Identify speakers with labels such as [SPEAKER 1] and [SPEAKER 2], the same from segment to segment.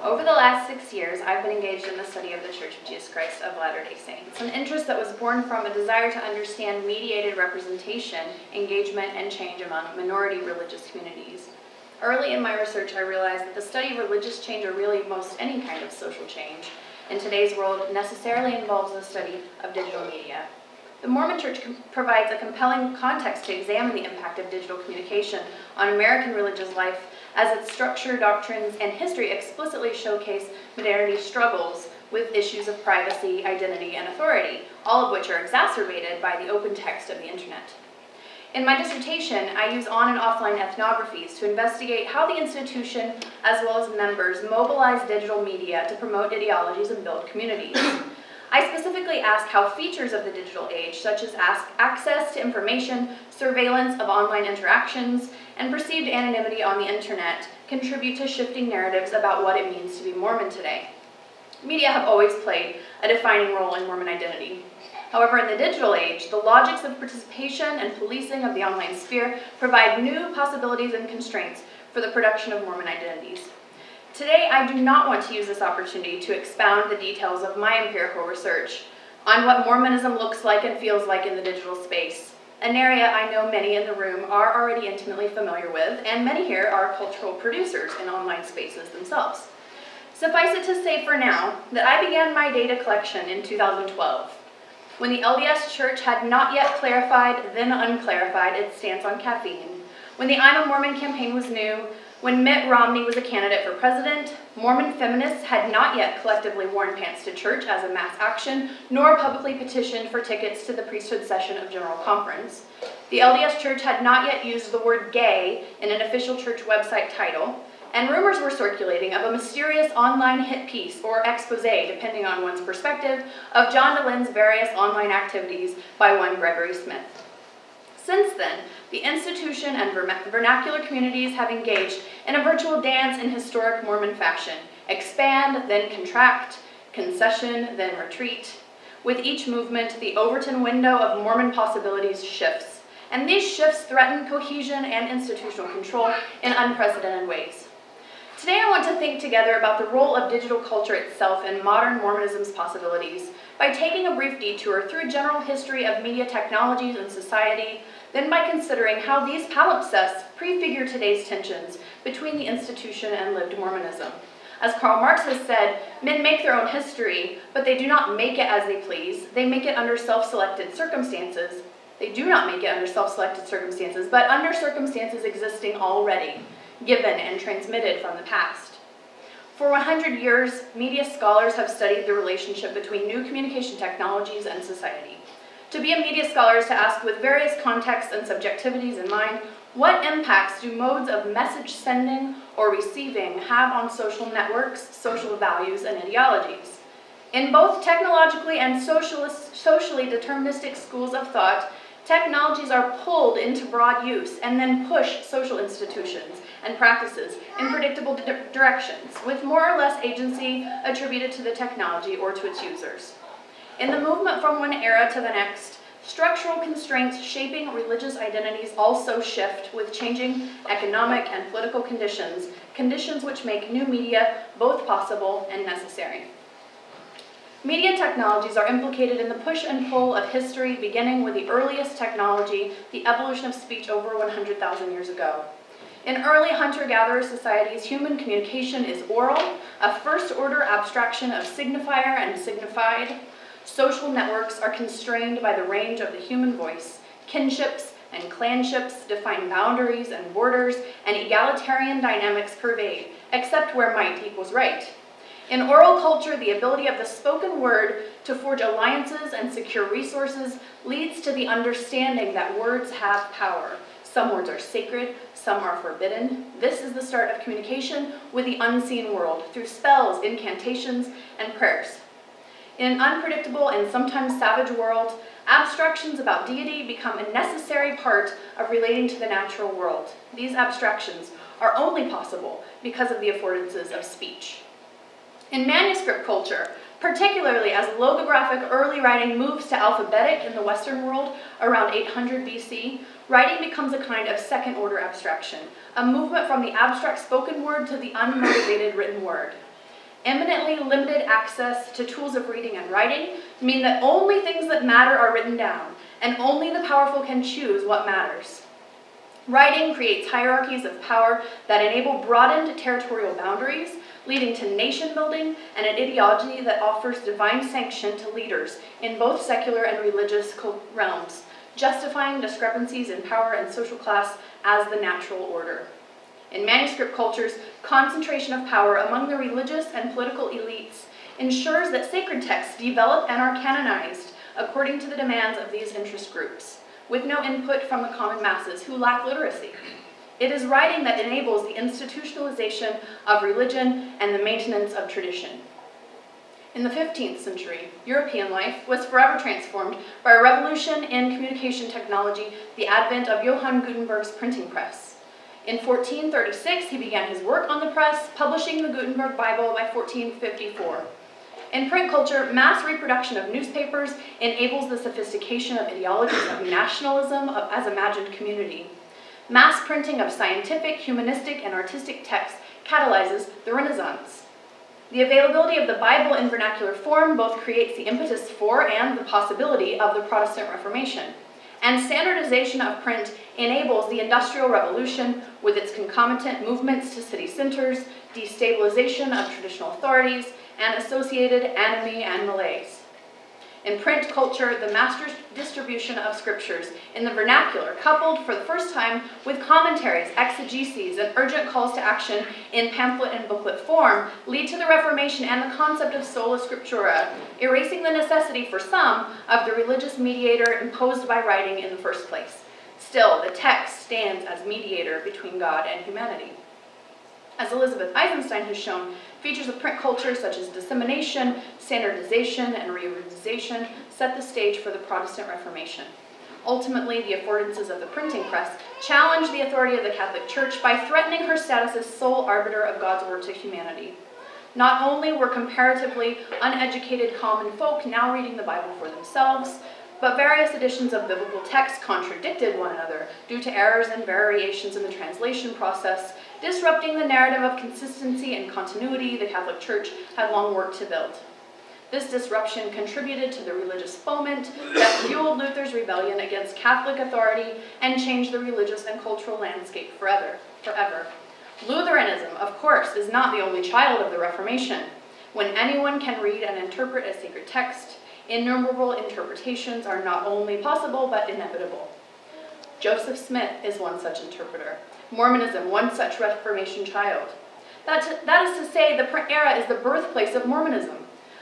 [SPEAKER 1] Over the last 6 years, I've been engaged in the study of the Church of Jesus Christ of Latter-day Saints, an interest that was born from a desire to understand mediated representation, engagement, and change among minority religious communities. Early in my research, I realized that the study of religious change, or really most any kind of social change, in today's world necessarily involves the study of digital media. The Mormon Church provides a compelling context to examine the impact of digital communication on American religious life, as its structure, doctrines, and history explicitly showcase modernity's struggles with issues of privacy, identity, and authority, all of which are exacerbated by the open text of the internet. In my dissertation, I use on- and offline ethnographies to investigate how the institution, as well as members, mobilize digital media to promote ideologies and build communities. I specifically ask how features of the digital age, such as access to information, surveillance of online interactions, and perceived anonymity on the internet, contribute to shifting narratives about what it means to be Mormon today. Media have always played a defining role in Mormon identity. However, in the digital age, the logics of participation and policing of the online sphere provide new possibilities and constraints for the production of Mormon identities. Today, I do not want to use this opportunity to expound the details of my empirical research on what Mormonism looks like and feels like in the digital space, an area I know many in the room are already intimately familiar with, and many here are cultural producers in online spaces themselves. Suffice it to say for now that I began my data collection in 2012, when the LDS Church had not yet clarified, then unclarified, its stance on caffeine, when the I'm a Mormon campaign was new, when Mitt Romney was a candidate for president, Mormon feminists had not yet collectively worn pants to church as a mass action, nor publicly petitioned for tickets to the priesthood session of General Conference. The LDS Church had not yet used the word gay in an official church website title, and rumors were circulating of a mysterious online hit piece, or expose, depending on one's perspective, of John DeLynne's various online activities by one Gregory Smith. Since then, the institution and vernacular communities have engaged in a virtual dance in historic Mormon fashion: expand, then contract, concession, then retreat. With each movement, the Overton window of Mormon possibilities shifts, and these shifts threaten cohesion and institutional control in unprecedented ways. Today, I want to think together about the role of digital culture itself in modern Mormonism's possibilities by taking a brief detour through a general history of media technologies and society, then by considering how these palimpsests prefigure today's tensions between the institution and lived Mormonism. As Karl Marx has said, men make their own history, but they do not make it as they please. They make it under self-selected circumstances. They do not make it under self-selected circumstances, but under circumstances existing already, given and transmitted from the past. For 100 years, media scholars have studied the relationship between new communication technologies and society. To be a media scholar is to ask, with various contexts and subjectivities in mind, what impacts do modes of message sending or receiving have on social networks, social values, and ideologies? In both technologically and socially deterministic schools of thought, technologies are pulled into broad use and then push social institutions and practices in predictable directions, with more or less agency attributed to the technology or to its users. In the movement from one era to the next, structural constraints shaping religious identities also shift with changing economic and political conditions, conditions which make new media both possible and necessary. Media technologies are implicated in the push and pull of history, beginning with the earliest technology, the evolution of speech over 100,000 years ago. In early hunter-gatherer societies, human communication is oral, a first-order abstraction of signifier and signified. Social networks are constrained by the range of the human voice. Kinships and clanships define boundaries and borders, and egalitarian dynamics pervade, except where might equals right. In oral culture, the ability of the spoken word to forge alliances and secure resources leads to the understanding that words have power. Some words are sacred, some are forbidden. This is the start of communication with the unseen world through spells, incantations, and prayers. In an unpredictable and sometimes savage world, abstractions about deity become a necessary part of relating to the natural world. These abstractions are only possible because of the affordances of speech. In manuscript culture, particularly as logographic early writing moves to alphabetic in the Western world around 800 BC, writing becomes a kind of second-order abstraction, a movement from the abstract spoken word to the unmotivated written word. eminently limited access to tools of reading and writing mean that only things that matter are written down, and only the powerful can choose what matters. Writing creates hierarchies of power that enable broadened territorial boundaries, leading to nation building and an ideology that offers divine sanction to leaders in both secular and religious realms, justifying discrepancies in power and social class as the natural order. In manuscript cultures, concentration of power among the religious and political elites ensures that sacred texts develop and are canonized according to the demands of these interest groups, with no input from the common masses who lack literacy. It is writing that enables the institutionalization of religion and the maintenance of tradition. In the 15th century, European life was forever transformed by a revolution in communication technology, the advent of Johann Gutenberg's printing press. In 1436, he began his work on the press, publishing the Gutenberg Bible by 1454. In print culture, mass reproduction of newspapers enables the sophistication of ideologies of nationalism as imagined community. Mass printing of scientific, humanistic, and artistic texts catalyzes the Renaissance. The availability of the Bible in vernacular form both creates the impetus for and the possibility of the Protestant Reformation. And standardization of print enables the Industrial Revolution with its concomitant movements to city centers, destabilization of traditional authorities, and associated anime and malaise. In print culture, the mass distribution of scriptures in the vernacular, coupled for the first time with commentaries, exegeses, and urgent calls to action in pamphlet and booklet form, lead to the Reformation and the concept of sola scriptura, erasing the necessity for some of the religious mediator imposed by writing in the first place. Still, the text stands as mediator between God and humanity. As Elizabeth Eisenstein has shown, features of print culture such as dissemination, standardization, and reorganization set the stage for the Protestant Reformation. Ultimately, the affordances of the printing press challenged the authority of the Catholic Church by threatening her status as sole arbiter of God's word to humanity. Not only were comparatively uneducated common folk now reading the Bible for themselves, but various editions of biblical texts contradicted one another due to errors and variations in the translation process, disrupting the narrative of consistency and continuity the Catholic Church had long worked to build. This disruption contributed to the religious foment that fueled Luther's rebellion against Catholic authority and changed the religious and cultural landscape forever. Lutheranism, of course, is not the only child of the Reformation. When anyone can read and interpret a sacred text, innumerable interpretations are not only possible, but inevitable. Joseph Smith is one such interpreter. Mormonism, one such Reformation child. That is to say, the print era is the birthplace of Mormonism.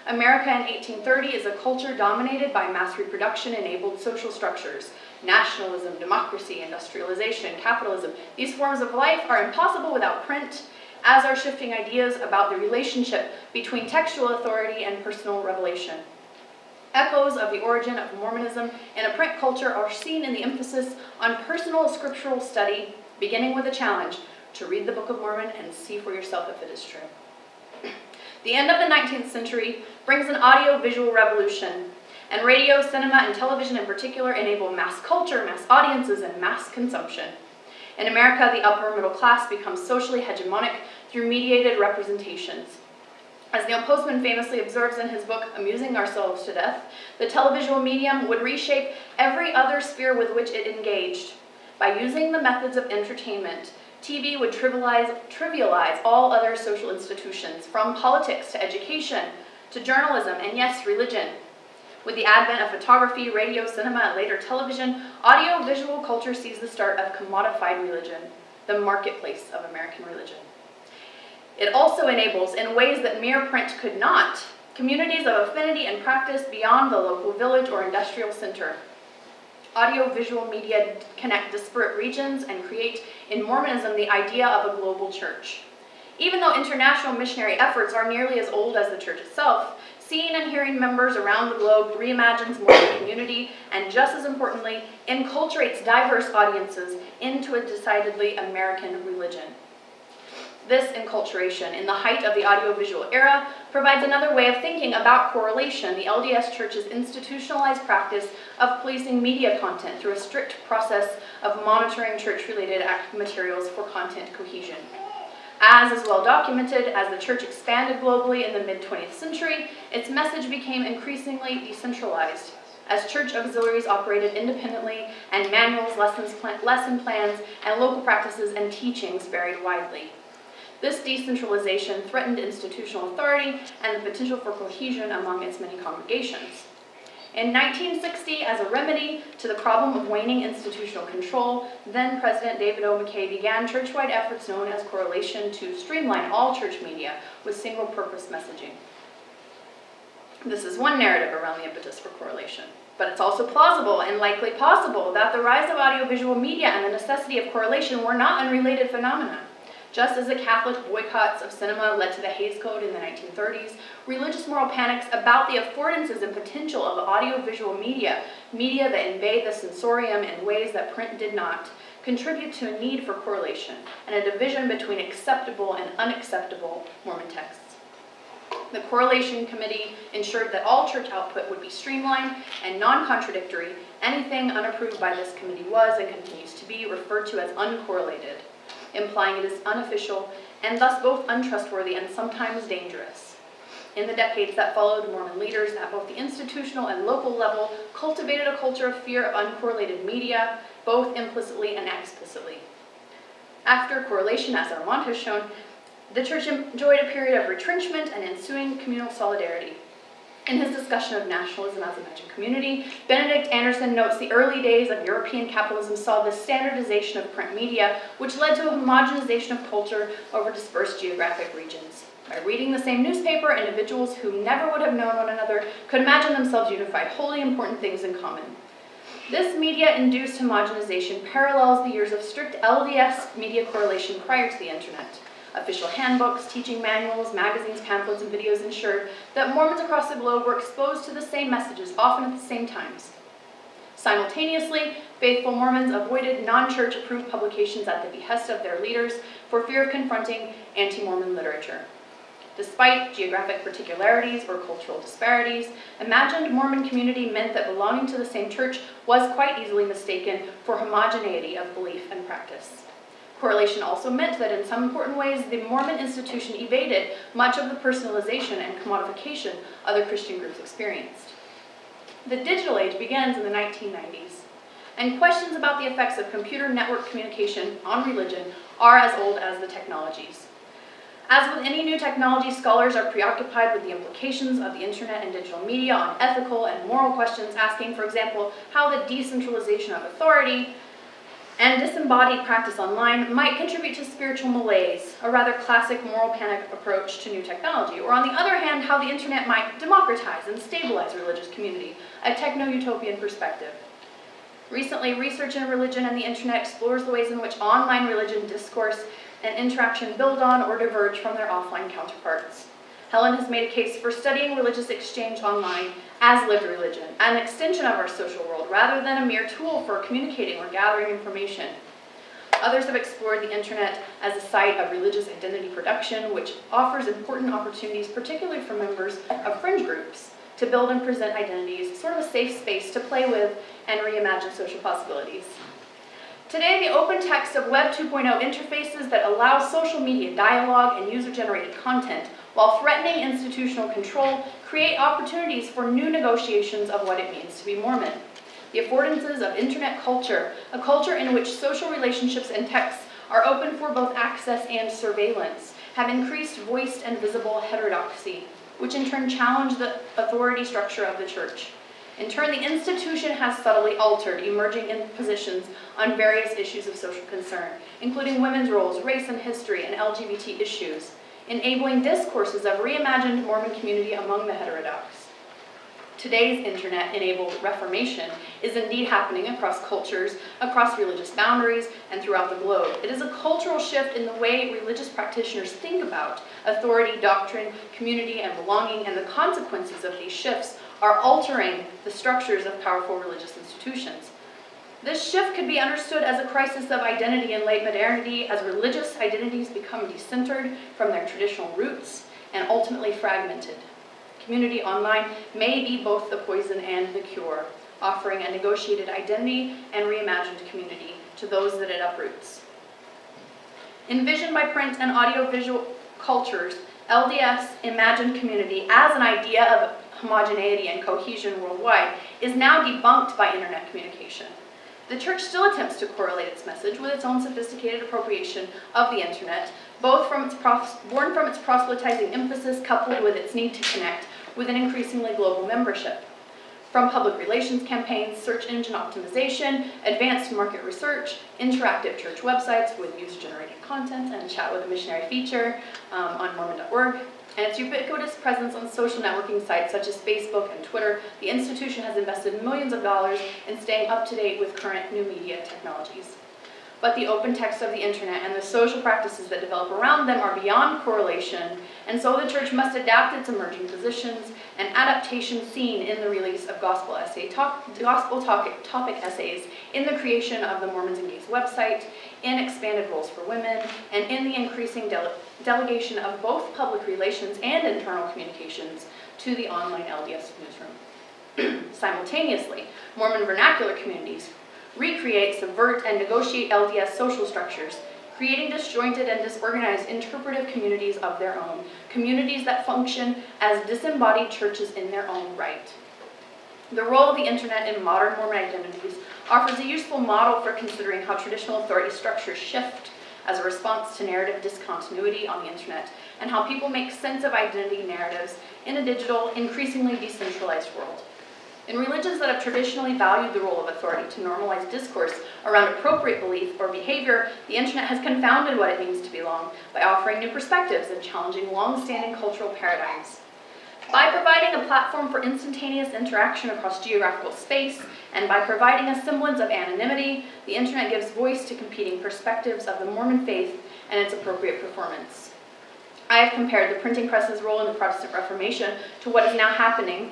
[SPEAKER 1] America in 1830 is a culture dominated by mass reproduction-enabled social structures. Nationalism, democracy, industrialization, capitalism. These forms of life are impossible without print, as are shifting ideas about the relationship between textual authority and personal revelation. Echoes of the origin of Mormonism in a print culture are seen in the emphasis on personal scriptural study, beginning with a challenge to read the Book of Mormon and see for yourself if it is true. The end of the 19th century brings an audio-visual revolution, and radio, cinema, and television in particular enable mass culture, mass audiences, and mass consumption. In America, the upper middle class becomes socially hegemonic through mediated representations. As Neil Postman famously observes in his book, Amusing Ourselves to Death, the televisual medium would reshape every other sphere with which it engaged. By using the methods of entertainment, TV would trivialize all other social institutions, from politics to education to journalism and, yes, religion. With the advent of photography, radio, cinema, and later television, audio-visual culture sees the start of commodified religion, the marketplace of American religion. It also enables, in ways that mere print could not, communities of affinity and practice beyond the local village or industrial center. Audio-visual media connect disparate regions and create, in Mormonism, the idea of a global church. Even though international missionary efforts are nearly as old as the church itself, seeing and hearing members around the globe reimagines Mormon community and, just as importantly, enculturates diverse audiences into a decidedly American religion. This enculturation, in the height of the audiovisual era, provides another way of thinking about correlation, the LDS Church's institutionalized practice of policing media content through a strict process of monitoring church-related materials for content cohesion. As is well documented, as the church expanded globally in the mid-20th century, its message became increasingly decentralized, as church auxiliaries operated independently and manuals, lesson plans, and local practices and teachings varied widely. This decentralization threatened institutional authority and the potential for cohesion among its many congregations. In 1960, as a remedy to the problem of waning institutional control, then President David O. McKay began church-wide efforts known as Correlation to streamline all church media with single-purpose messaging. This is one narrative around the impetus for correlation, but it's also plausible and likely possible that the rise of audiovisual media and the necessity of correlation were not unrelated phenomena. Just as the Catholic boycotts of cinema led to the Hays Code in the 1930s, religious moral panics about the affordances and potential of audiovisual media that invade the sensorium in ways that print did not, contribute to a need for correlation and a division between acceptable and unacceptable Mormon texts. The Correlation Committee ensured that all church output would be streamlined and non-contradictory. Anything unapproved by this committee was, and continues to be, referred to as uncorrelated, implying it is unofficial and thus both untrustworthy and sometimes dangerous. In the decades that followed, Mormon leaders at both the institutional and local level cultivated a culture of fear of uncorrelated media, both implicitly and explicitly. After correlation, as Armand has shown, the church enjoyed a period of retrenchment and ensuing communal solidarity. In his discussion of nationalism as a magic community, Benedict Anderson notes the early days of European capitalism saw the standardization of print media, which led to a homogenization of culture over dispersed geographic regions. By reading the same newspaper, individuals who never would have known one another could imagine themselves unified, wholly important things in common. This media-induced homogenization parallels the years of strict LDS media correlation prior to the internet. Official handbooks, teaching manuals, magazines, pamphlets, and videos ensured that Mormons across the globe were exposed to the same messages, often at the same times. Simultaneously, faithful Mormons avoided non-church approved publications at the behest of their leaders for fear of confronting anti-Mormon literature. Despite geographic particularities or cultural disparities, imagined Mormon community meant that belonging to the same church was quite easily mistaken for homogeneity of belief and practice. Correlation also meant that in some important ways, the Mormon institution evaded much of the personalization and commodification other Christian groups experienced. The digital age begins in the 1990s, and questions about the effects of computer network communication on religion are as old as the technologies. As with any new technology, scholars are preoccupied with the implications of the internet and digital media on ethical and moral questions, asking, for example, how the decentralization of authority and disembodied practice online might contribute to spiritual malaise, a rather classic moral panic approach to new technology, or on the other hand, how the internet might democratize and stabilize religious community, a techno-utopian perspective. Recently, research in religion and the internet explores the ways in which online religion discourse and interaction build on or diverge from their offline counterparts. Helen has made a case for studying religious exchange online as lived religion, an extension of our social world, rather than a mere tool for communicating or gathering information. Others have explored the internet as a site of religious identity production, which offers important opportunities, particularly for members of fringe groups, to build and present identities, sort of a safe space to play with and reimagine social possibilities. Today, the open text of Web 2.0 interfaces that allow social media dialogue and user-generated content, while threatening institutional control, create opportunities for new negotiations of what it means to be Mormon. The affordances of internet culture, a culture in which social relationships and texts are open for both access and surveillance, have increased voiced and visible heterodoxy, which in turn challenge the authority structure of the church. In turn, the institution has subtly altered, emerging in positions on various issues of social concern, including women's roles, race and history, and LGBT issues, enabling discourses of reimagined Mormon community among the heterodox. Today's internet-enabled reformation is indeed happening across cultures, across religious boundaries, and throughout the globe. It is a cultural shift in the way religious practitioners think about authority, doctrine, community, and belonging, and the consequences of these shifts are altering the structures of powerful religious institutions. This shift could be understood as a crisis of identity in late modernity, as religious identities become decentered from their traditional roots and ultimately fragmented. Community online may be both the poison and the cure, offering a negotiated identity and reimagined community to those that it uproots. Envisioned by print and audiovisual cultures, LDS imagined community as an idea of homogeneity and cohesion worldwide is now debunked by internet communication. The church still attempts to correlate its message with its own sophisticated appropriation of the internet, born from its proselytizing emphasis coupled with its need to connect with an increasingly global membership. From public relations campaigns, search engine optimization, advanced market research, interactive church websites with user-generated content, and chat with a missionary feature on Mormon.org, and its ubiquitous presence on social networking sites such as Facebook and Twitter, the institution has invested millions of dollars in staying up to date with current new media technologies. But the open text of the internet and the social practices that develop around them are beyond correlation, and so the church must adapt its emerging positions, an adaptation seen in the release of gospel topic essays, in the creation of the Mormons and Gays website, in expanded roles for women, and in the increasing delegation of both public relations and internal communications to the online LDS newsroom. Simultaneously, Mormon vernacular communities recreate, subvert, and negotiate LDS social structures, creating disjointed and disorganized interpretive communities of their own, communities that function as disembodied churches in their own right. The role of the internet in modern Mormon identities offers a useful model for considering how traditional authority structures shift as a response to narrative discontinuity on the internet, and how people make sense of identity narratives in a digital, increasingly decentralized world. In religions that have traditionally valued the role of authority to normalize discourse around appropriate belief or behavior, the internet has confounded what it means to belong by offering new perspectives and challenging long-standing cultural paradigms. By providing a platform for instantaneous interaction across geographical space, and by providing a semblance of anonymity, the internet gives voice to competing perspectives of the Mormon faith and its appropriate performance. I have compared the printing press's role in the Protestant Reformation to what is now happening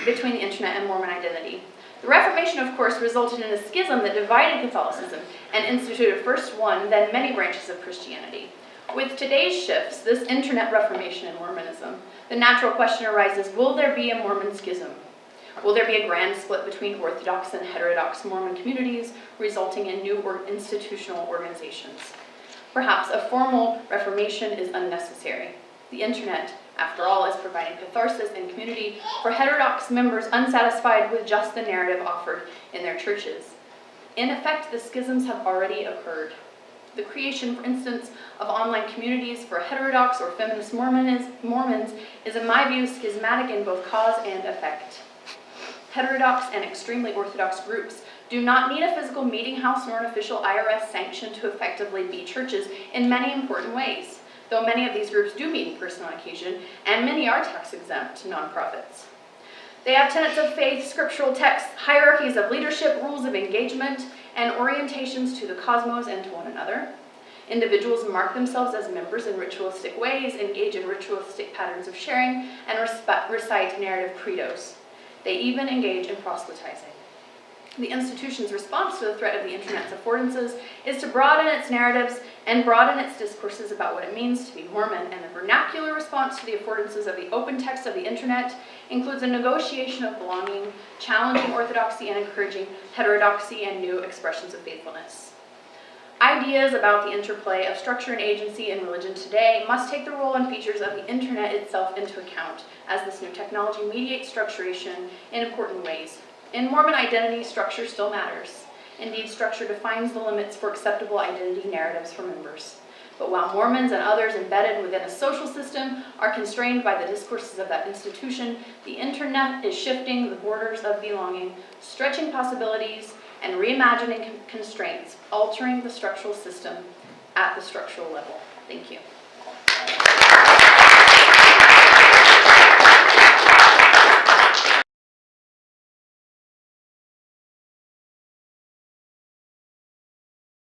[SPEAKER 1] between the internet and Mormon identity. The Reformation, of course, resulted in a schism that divided Catholicism and instituted first one, then many branches of Christianity. With today's shifts, this internet Reformation in Mormonism, the natural question arises, will there be a Mormon schism? Will there be a grand split between Orthodox and heterodox Mormon communities, resulting in new institutional organizations? Perhaps a formal reformation is unnecessary. The internet, after all, is providing catharsis and community for heterodox members unsatisfied with just the narrative offered in their churches. In effect, the schisms have already occurred. The creation, for instance, of online communities for heterodox or feminist Mormons is, in my view, schismatic in both cause and effect. Heterodox and extremely Orthodox groups do not need a physical meeting house nor an official IRS sanction to effectively be churches in many important ways, though many of these groups do meet in person on occasion, and many are tax-exempt nonprofits. They have tenets of faith, scriptural texts, hierarchies of leadership, rules of engagement, and orientations to the cosmos and to one another. Individuals mark themselves as members in ritualistic ways, engage in ritualistic patterns of sharing, and recite narrative credos. They even engage in proselytizing. The institution's response to the threat of the internet's affordances is to broaden its narratives and broaden its discourses about what it means to be Mormon, and the vernacular response to the affordances of the open text of the internet includes a negotiation of belonging, challenging orthodoxy and encouraging heterodoxy and new expressions of faithfulness. Ideas about the interplay of structure and agency in religion today must take the role and features of the internet itself into account, as this new technology mediates structuration in important ways. In Mormon identity, structure still matters. Indeed, structure defines the limits for acceptable identity narratives for members. But while Mormons and others embedded within a social system are constrained by the discourses of that institution, the internet is shifting the borders of belonging, stretching possibilities, and reimagining constraints, altering the structural system at the structural level. Thank you.